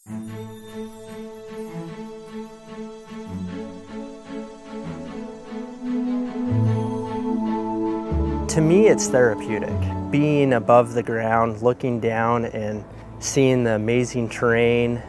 To me, it's therapeutic. Being above the ground, looking down and seeing the amazing terrain.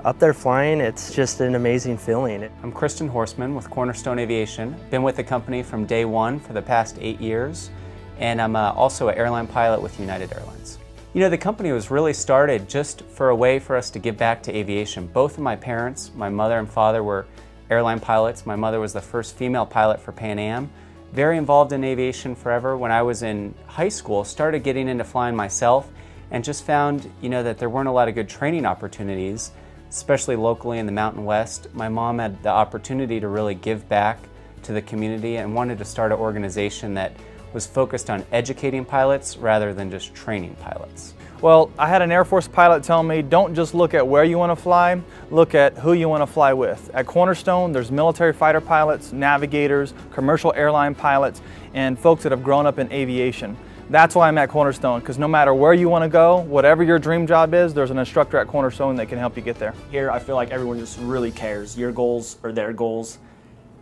Up there flying, it's just an amazing feeling. I'm Christian Horseman with Cornerstone Aviation. Been with the company from day one for the past 8 years, and I'm also an airline pilot with United Airlines. You know, the company was really started just for a way for us to give back to aviation. Both of my parents, my mother and father, were airline pilots. My mother was the first female pilot for Pan Am. Very involved in aviation forever. When I was in high school, started getting into flying myself and just found, you know, that there weren't a lot of good training opportunities, especially locally in the Mountain West. My mom had the opportunity to really give back to the community and wanted to start an organization that was focused on educating pilots rather than just training pilots. Well, I had an Air Force pilot tell me, don't just look at where you want to fly, look at who you want to fly with. At Cornerstone, there's military fighter pilots, navigators, commercial airline pilots, and folks that have grown up in aviation. That's why I'm at Cornerstone, because no matter where you want to go, whatever your dream job is, there's an instructor at Cornerstone that can help you get there. Here, I feel like everyone just really cares. Your goals are their goals.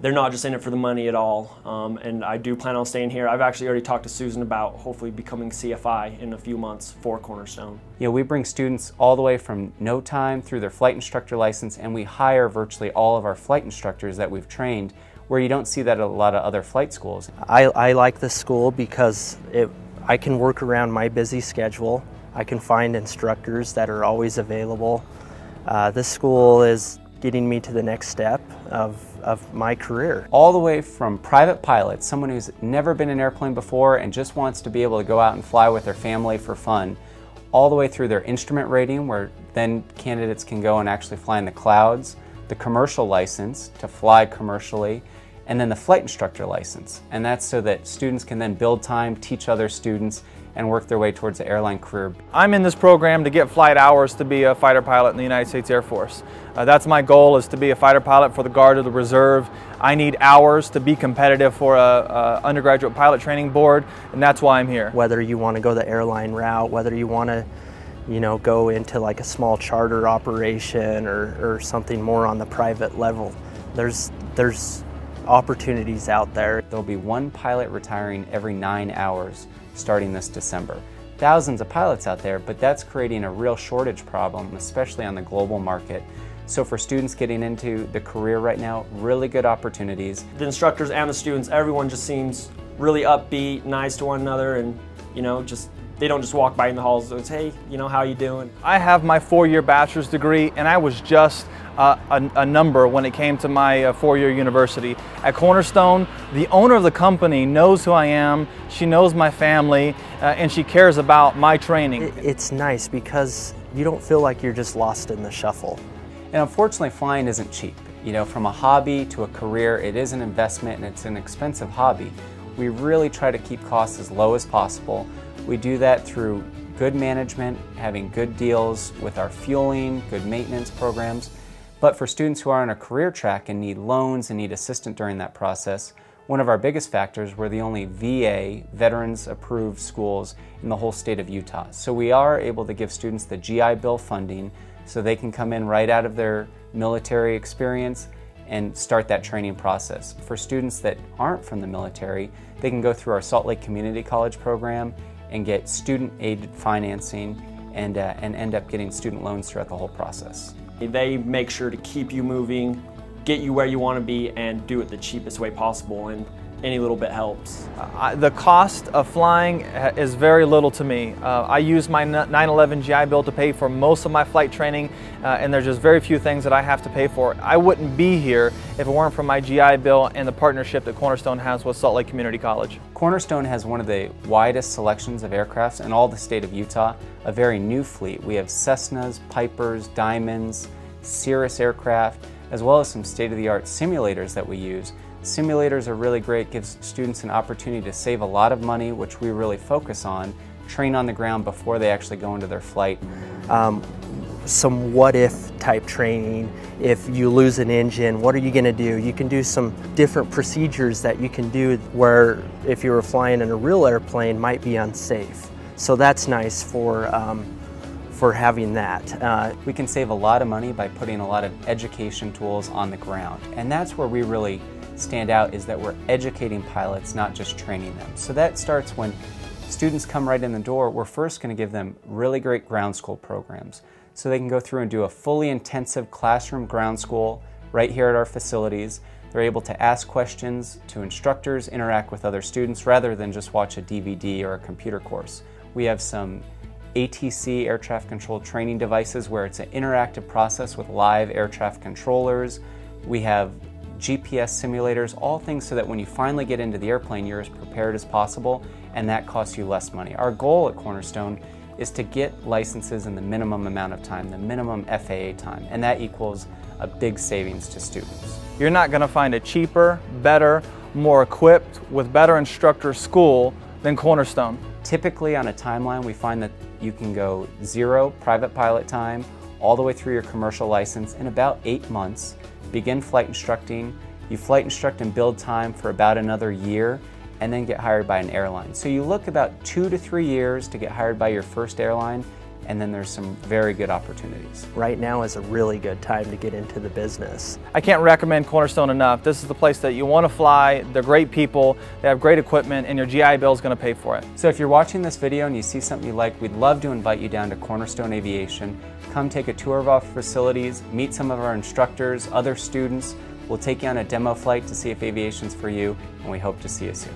They're not just in it for the money at all, and I do plan on staying here. I've actually already talked to Susan about hopefully becoming CFI in a few months for Cornerstone. You know, we bring students all the way from no time through their flight instructor license, and we hire virtually all of our flight instructors that we've trained, where you don't see that at a lot of other flight schools. I like this school because I can work around my busy schedule. I can find instructors that are always available. This school is getting me to the next step of my career. All the way from private pilots, someone who's never been in an airplane before and just wants to be able to go out and fly with their family for fun, all the way through their instrument rating, where then candidates can go and actually fly in the clouds, the commercial license to fly commercially, and then the flight instructor license. And that's so that students can then build time, teach other students, and work their way towards the airline career. I'm in this program to get flight hours to be a fighter pilot in the United States Air Force. That's my goal, is to be a fighter pilot for the Guard or the Reserve. I need hours to be competitive for a undergraduate pilot training board, and that's why I'm here. Whether you want to go the airline route, whether you want to, you know, go into like a small charter operation or something more on the private level, there's opportunities out there. There'll be one pilot retiring every 9 hours starting this December. Thousands of pilots out there, but that's creating a real shortage problem, especially on the global market. So for students getting into the career right now, really good opportunities. The instructors and the students, everyone just seems really upbeat, nice to one another, and you know, they don't just walk by in the halls and say, hey, you know, how you doing? I have my 4-year bachelor's degree, and I was just a number when it came to my 4-year university. At Cornerstone, the owner of the company knows who I am, she knows my family, and she cares about my training. It's nice because you don't feel like you're just lost in the shuffle. And unfortunately, flying isn't cheap. You know, from a hobby to a career, it is an investment and it's an expensive hobby. We really try to keep costs as low as possible. We do that through good management, having good deals with our fueling, good maintenance programs. But for students who are on a career track and need loans and need assistance during that process, one of our biggest factors, we're the only VA, Veterans Approved schools in the whole state of Utah. So we are able to give students the GI Bill funding so they can come in right out of their military experience and start that training process. For students that aren't from the military, they can go through our Salt Lake Community College program and get student-aided financing and end up getting student loans throughout the whole process. They make sure to keep you moving, get you where you want to be, and do it the cheapest way possible, and any little bit helps. The cost of flying is very little to me. I use my 9/11 GI Bill to pay for most of my flight training, and there's just very few things that I have to pay for. I wouldn't be here if it weren't for my GI Bill and the partnership that Cornerstone has with Salt Lake Community College. Cornerstone has one of the widest selections of aircrafts in all the state of Utah, a very new fleet. We have Cessnas, Pipers, Diamonds, Cirrus aircraft, as well as some state-of-the-art simulators that we use. Simulators are really great, gives students an opportunity to save a lot of money, which we really focus on, train on the ground before they actually go into their flight. Some what-if type training. If you lose an engine, what are you going to do? You can do some different procedures that you can do where if you were flying in a real airplane might be unsafe. So that's nice for for having that. We can save a lot of money by putting a lot of education tools on the ground, and that's where we really stand out, is that we're educating pilots, not just training them. So that starts when students come right in the door. We're first going to give them really great ground school programs, so they can go through and do a fully intensive classroom ground school right here at our facilities. They're able to ask questions to instructors, interact with other students, rather than just watch a DVD or a computer course. We have some ATC, air traffic control training devices, where it's an interactive process with live air traffic controllers. We have GPS simulators, all things so that when you finally get into the airplane, you're as prepared as possible, and that costs you less money. Our goal at Cornerstone is to get licenses in the minimum amount of time, the minimum FAA time, and that equals a big savings to students. You're not going to find a cheaper, better, more equipped, with better instructor school than Cornerstone. Typically on a timeline, we find that you can go 0 private pilot time all the way through your commercial license in about 8 months. Begin flight instructing, you flight instruct and build time for about another year, and then get hired by an airline. So you look about 2 to 3 years to get hired by your first airline, and then there's some very good opportunities. Right now is a really good time to get into the business. I can't recommend Cornerstone enough. This is the place that you want to fly. They're great people, they have great equipment, and your GI Bill is going to pay for it. So if you're watching this video and you see something you like, we'd love to invite you down to Cornerstone Aviation. Come take a tour of our facilities, meet some of our instructors, other students. We'll take you on a demo flight to see if aviation's for you, and we hope to see you soon.